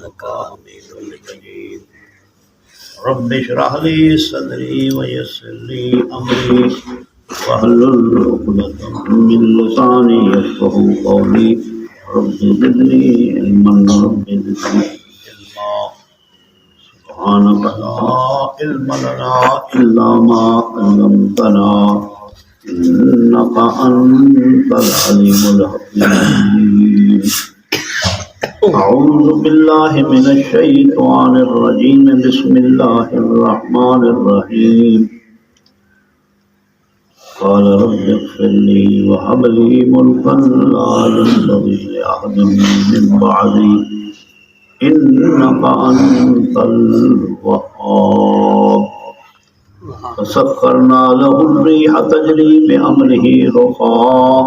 إنك حميد مجيد. رب اشرح لي صدري ويسر لي أمري واحلل عقدة من لساني يفقهوا قولي. رب زدني علما رب زدني علما. سبحانك لا علم لنا إلا ما علمتنا إنك أنت العليم الحكيم. أعوذ بالله من الشيطان الرجيم. بسم الله الرحمن الرحيم. قال رب اغفر لي وهب لي ملكا لا ينبغي لأحد من بعدي إنك أنت الوهاب. فسخرنا له الريح تجري بأمره رخاء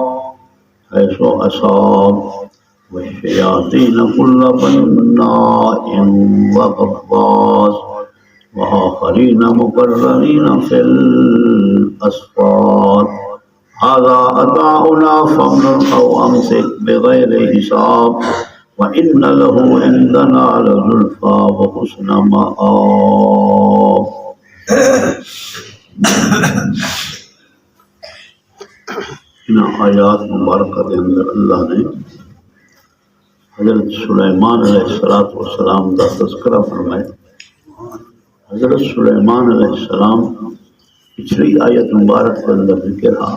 حيث أصاب والشياطين كل بناء وغواص وآخرين مقرنين في الأسفار. هذا عطاؤنا فامنن أو أمسك بغير حساب وإن له عندنا لزلفى وحسن مآب. ان آیات مبارکہ کے اندر اللہ نے حضرت سلیمان علیہ السلام کا تذکرہ فرمایا. حضرت سلیمان علیہ السلام پچھلی آیت مبارک کے اندر ذکر ہے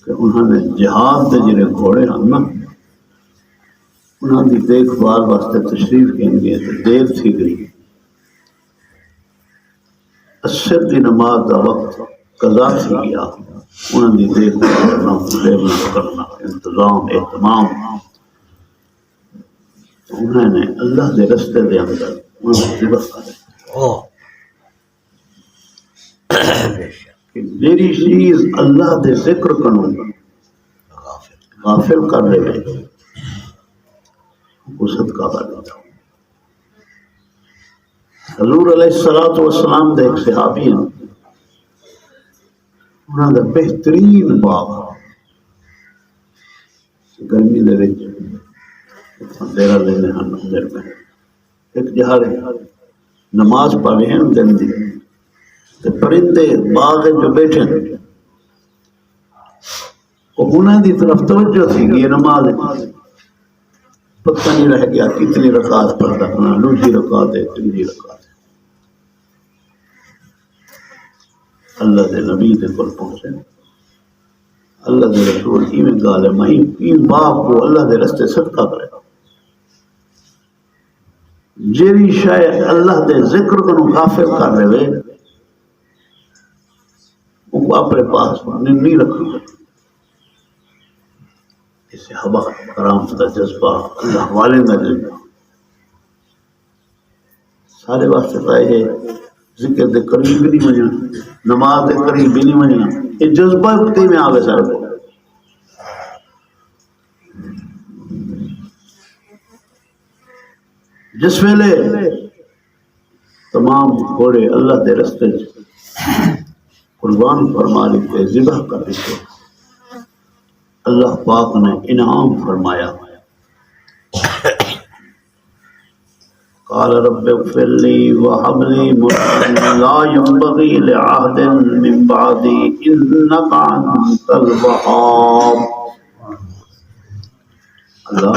کہ انہوں نے جہاد کے جڑے گھوڑے ہیں نا انہوں کی دیکھ بھال واسطے تشریف کہیں گے تو دیر تھی گئی. عصر کی نماز کا وقت قضا تھی گیا. انہوں نے دیکھ بھال کرنا کرنا انتظام اہتمام انہوں نے اللہ کے رستے کے اندر میری چیز اللہ کے ذکر کروں غافل کر رہے وہ صدقہ کر دیتا. حضور علیہ السلام دے ایک صحابی ہیں انہوں نے بہترین باغ گرمی دے وچ ڈیرا لینے ہیں مندر میں ایک جہاں نماز پڑھے ہیں دن دی تے پرندے باغ جو بیٹھے ہیں وہ انہوں دی طرف توجہ تھی کہ یہ نماز پتہ نہیں رہ گیا کتنی رکعت پڑھتا ہے. دوسری رکعت ہے تیسری رکعت ہے. اللہ دے نبی دے کول پہنچے. اللہ دے رسول ایویں گال ہے میں باپ کو اللہ دے رستے صدقہ کرے جیری شاید اللہ دے ذکر کو غافل کر رہے وہ اپنے پاس نہیں رکھنا. اسے ہوا کرامت کا جذبہ اللہ والے کا جذبہ سارے واسطے پائے ہے. ذکر دے قریب بھی نہیں بننا نماز دے قریب بھی نہیں بننا یہ جذبہ کتے میں آگے سارے کو. جس ویلے تمام گھوڑے اللہ دے رستے قربان فرما لیتے ذبح کر دیتے اللہ پاک نے انعام فرمایا. قال رب اغفر لي وهب لي ملكا لا ينبغي لأحد من بعدي إنك أنت الوهاب. اللہ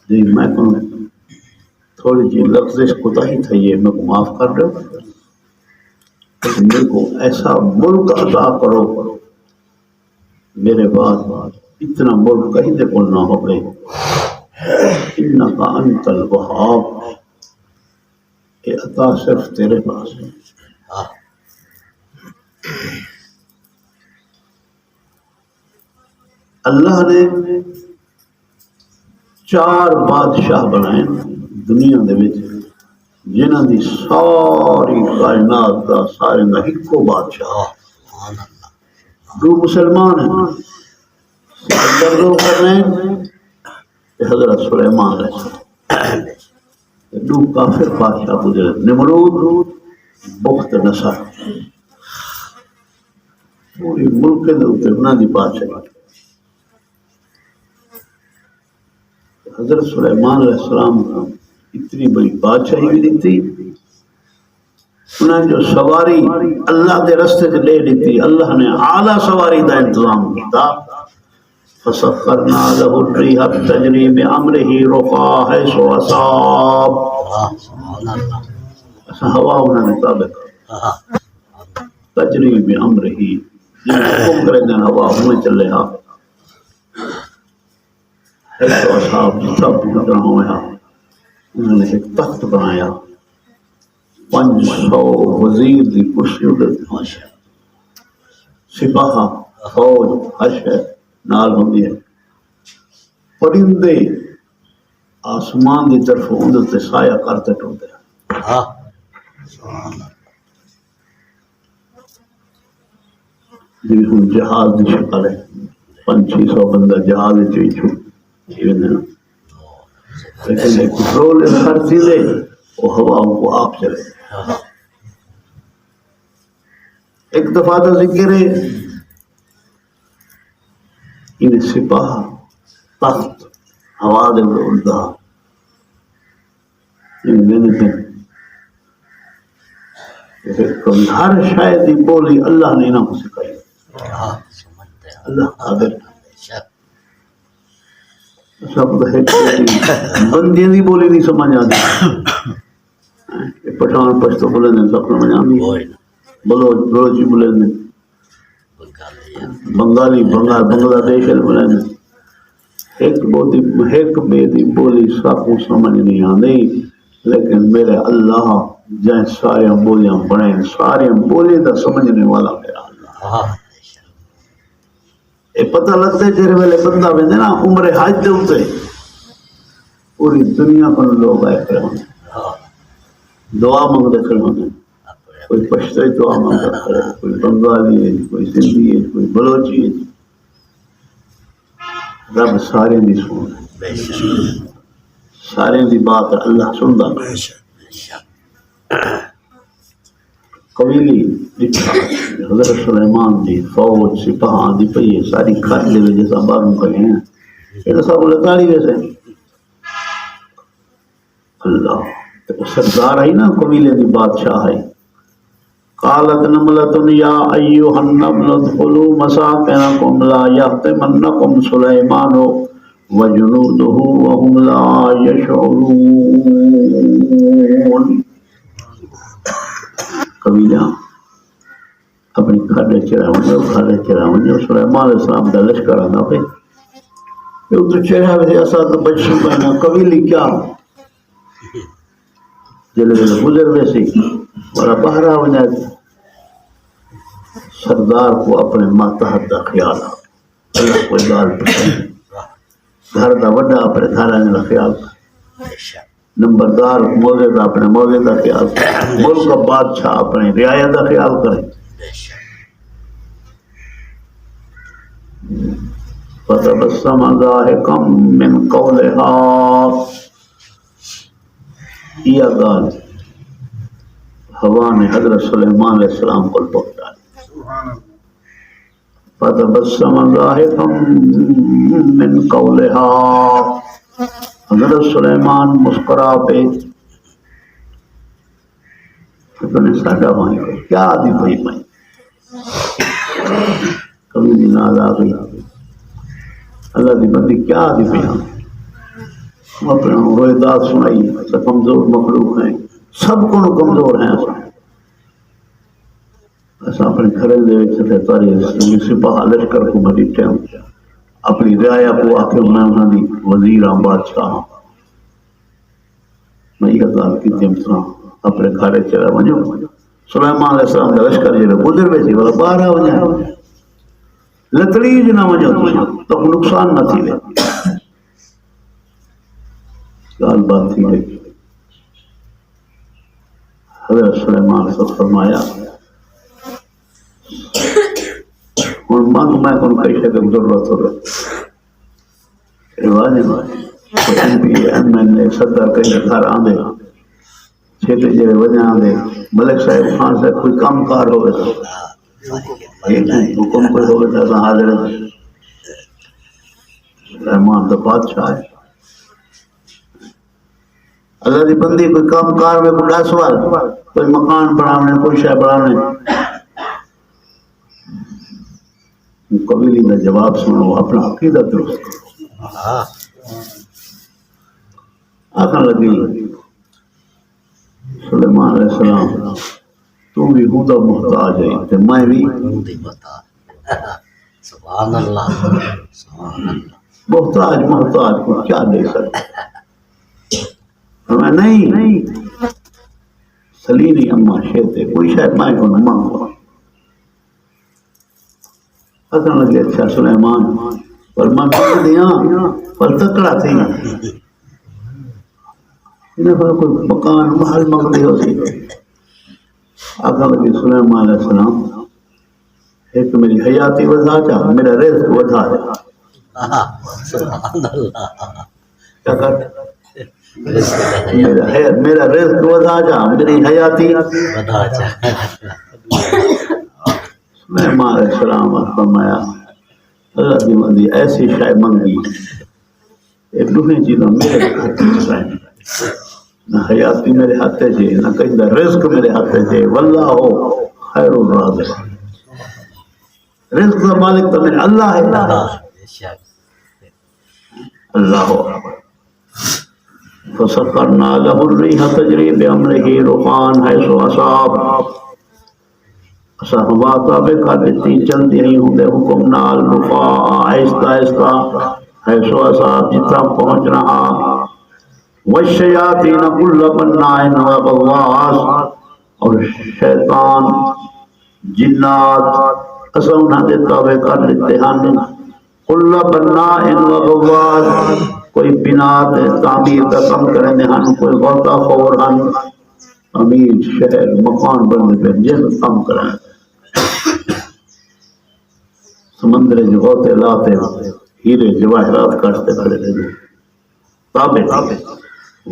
جی میں تھوڑی جی لفظ کوتاہی تھا یہ میں کو معاف کر دو میرے کو ایسا ملک عطا کرو میرے بعد اتنا ملک کہیں دے کو نہ ہو گئے. انکا انت الوہاب یہ عطا صرف تیرے پاس ہے. اللہ نے 4 بادشاہ بنائے دنیا دے وچ جنہاں دی ساری کائنات دا سارے دا ایکو بادشاہ. 2 مسلمان ہیں سردو کرنے حضرت سلیمان علیہ السلام. 2 کافر بادشاہ گزرے نمرود بخت نصر پوری ملک دے اوپر انہاں دی بادشاہی. حضرت سلیمان علیہ السلام کو اتنی بڑی بادشاہی بھی دی تھی، انہیں جو سواری اللہ کے رستے سے لے لی تھی، اللہ نے اعلیٰ سواری کا انتظام کیا. فسخرنا له الريح تجري بأمره رخاء حيث أصاب. ہوا انہوں نے تابع تجری بأمره، حکم کرے دیں ہوا ہمیں چلے ہاں حیث أصاب، سب جتنا ہوا انہوں نے ایک تخت بنایا، 500 وزیر دی کرسی ادھر سپاہ فوج حشر نال ہوندی ہے، پرندے آسمان دی طرف اندر تے سایہ کرتے ٹوٹے ہیں. جی ہوں جہاز دی شکل ہے، 500 بندہ جہاز چوئی چھوٹ لیکن ایک کنٹرول ہر چیزیں وہ ہواؤں کو آپ چلے. ایک دفعہ تو ذکر ہے ان سپاہ تخت ہوا دے اڑتا ہر شاید دی بولی اللہ نے نہ کو سکھائی. اللہ قادر سب بندے دی بولی نہیں سمجھ آتی، پٹھان پشتو بولے نے سب سمجھ آتی، بلوچ بلوچی بولے نے، بنگالی بنگلہ دیش بولے نے، ایک بے دی بولی سب کو سمجھ نہیں آتی. لیکن میرے اللہ جائیں سارے بولیاں بڑھیں، سارے بولی دا سمجھنے والا میرا اللہ. یہ پتہ لگتا ہے جہاں ویلے بندہ ویندے نا عمر حج دے اوتے پوری دنیا کو لوگ آئے کھڑے ہوندے دعا منگتے کھڑے ہوندے، کوئی پشتوئی دعا منگتا کھڑے، کوئی بنگالی ہے، کوئی سندھی ہے، کوئی بلوچی ہے. رب سارے دی سن، سارے دی بات اللہ سندا. قبیلی حضرت سلیمان دی فوج سپاہاں دی پئی ساری کھٹ دے جیسا باہروں کہیں ہیں، یہ سب لتاڑی ویسے اللہ سردار آئی نا قبیلے دی بادشاہ آئی. قالت نملۃ یا ایھا النمل ادخلوا مساکنکم لا یحطمنکم سلیمان وجنودہ وهم لا یشعرون. قبیلہ اپنی کھاڑے چرا ونجو سلیمان علیہ السلام دا لشکر آنا پہ ادھر چہرہ ویسے اساں تو بچوں پہنا قبیلی کیا جلے گزر ویسی بڑا بہرا ہو جائے. سردار کو اپنے ماتحت کا خیال اللہ کوئی گال پسند، گھر کا وڈا اپنے گھر آنے کا خیال، نمبردار موضے کا اپنے موضے کا خیال، ملک کا بادشاہ اپنے رعایا کا خیال کرے. فتبسم ضاحکا من قولها، یہ گال ہوا نے حضرت سلیمان علیہ السلام کو پکڑا. فتبسم ضاحکا من قولها، حضرت سلیمان مسکرا پہ اپنے ساڈا بھائی کیا دی پئی میں کبھی بھی ناز آ گئی اللہ دی بندی کیا دی پئی اپنا رویدات سنائی. کمزور مخلوق ہیں، سب کو کمزور ہیں. ایسا اپنے گھر دے تاری سپاہ لشکر کو مدیٹے ہوں اپنی رعایا کو آکے میں انہوں نے وزیر بادشاہ میں یہ گال کی تمسا اپنے گھر چلا ونجو. سلیمان علیہ السلام کا لشکر جڑے گزر ویسی والا باہر آ وجہ لکڑی نہ وجہ تو نقصان نہ تھی وے گال بات تھی وے. حضرت سلیمان سے فرمایا ہوں مانگ میں کون کئی شکل ضرورت ہو رہا رواج صدر کئی گھر آندے چھیٹے جڑے وجہ آندے ملک صاحب خان سے کوئی کام کار ہوئے تو حکم کوئی ہوئے تو حاضر سلیمان تو بادشاہ ہے اللہ دی بندی کوئی کام کار میں کوئی 10 سوال، کوئی مکان بنانے، کوئی شے بنانے، قبیلی کا جواب سنو، اپنا عقیدہ درست کرو۔ آخر لگی سلیمان علیہ السلام تو بھی خدا محتاج ہے تے میں بھی سبحان اللہ سبحان اللہ۔ محتاج کو کیا دے سکتا میں نہیں سلیلی اما شیتے کوئی شاید میں کو نہ مانگو۔ اصلا لگے اچھا سلیمان پر میں مانگ دیا پر تکڑا تھی انہیں پر کوئی مکان محل مانگ دی ہوتی۔ آقا لگے سلیمان علیہ السلام ایک میری حیاتی وضع چاہ میرا رزق وضع ہے۔ سبحان اللہ۔ کیا کر میرا رزق وضع چاہ میری حیاتی وضع چاہ۔ سلیمان علیہ السلام نے فرمایا اللہ کی بندی ایسی شے منگی ایک دوسری چیزوں میرے ہاتھ میں نہ حیاتی میرے ہاتھ سے نہ کہیں دا رزق میرے ہاتھ سے واللہ خیر الرازق رزق کا مالک تو میرے اللہ ہے۔ اللہ فسخرنا له الريح تجري بأمره رخاء حيث أصاب ہوا تابع کر دیتی چلتی رہی ہوں دے حکم نال رفاء آہستہ آہستہ حیث أصاب جتنا پہنچ رہا والشیاطین کل بناء وغواص اور شیطان جنات اسا انہاں دے تابع کر دیتے ہیں کل بناء وغواص کوئی بنات تعمیر کا کم کرنے ہیں کوئی غوطہ خور ہیں امیر شہر مکان بننے پہ جن کم کریں سمندر جو غوطے لاتے ہیرے جواہرات کرتے کھڑے رہے تابع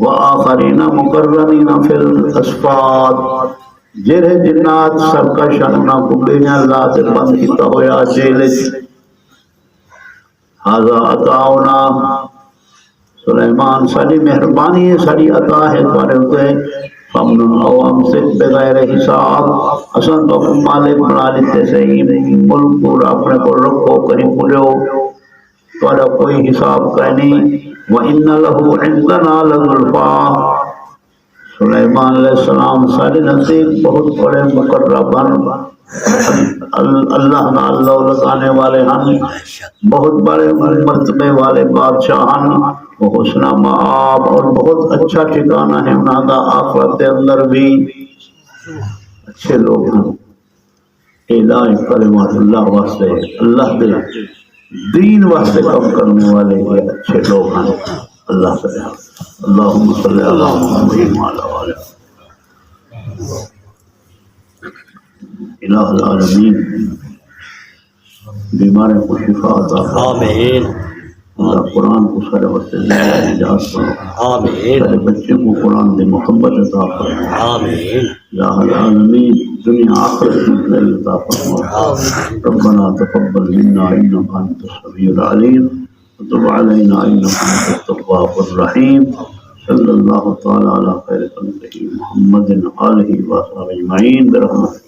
وآخرین مقرنین فی الاسفاد جرہ جنات سرکشن انہاں کبڑیاں اللہ سے بند کیتا ہویا جیلج حاضا عطاؤنا سلیمان ساری مہربانی ہے ساری عطا ہے تمہارے ہوتے فمنن او امسک بغیر حساب اصلا تو اپنے مالک بنا لیتے صحیح ملک پورا اپنے کو رکھو کہیں پورے تمہارا کوئی حساب کا نہیں وَإِنَّ لَهُ عِنْدَنَا لَزُلْفَىٰ سلیمان علیہ السلام سارے نصیب بہت بڑے مقرب اللہ نہ اللہ لگانے والے ہیں بہت بڑے مرتبے والے بادشاہ ہیں وہ حسن مآب اور بہت اچھا ٹھکانہ ہے انہاں دا آخرت کے اندر بھی اچھے لوگ ہیں اعلان کلمات اللہ واسطے اللہ دے دین واسطے کام کرنے والے یہ اچھے لوگ ہیں اللہ سے اللہم صلی اللہ محمد وعلی الہ العالمین بیماریں کو شفا عطا آمین اللہ قرآن کو سارے وقت نجات کرو آمین سارے بچوں کو قرآن دے محبت عطا کرو آمین الہ العالمین دنیا آخرت میں عطا فرماؤ ربنا تقبل منا انك انت السميع العليم وتب علينا انك انت التواب الرحيم صلى الله تعالى على خير خلقه محمد آله وصحبه اجمعين برحمتك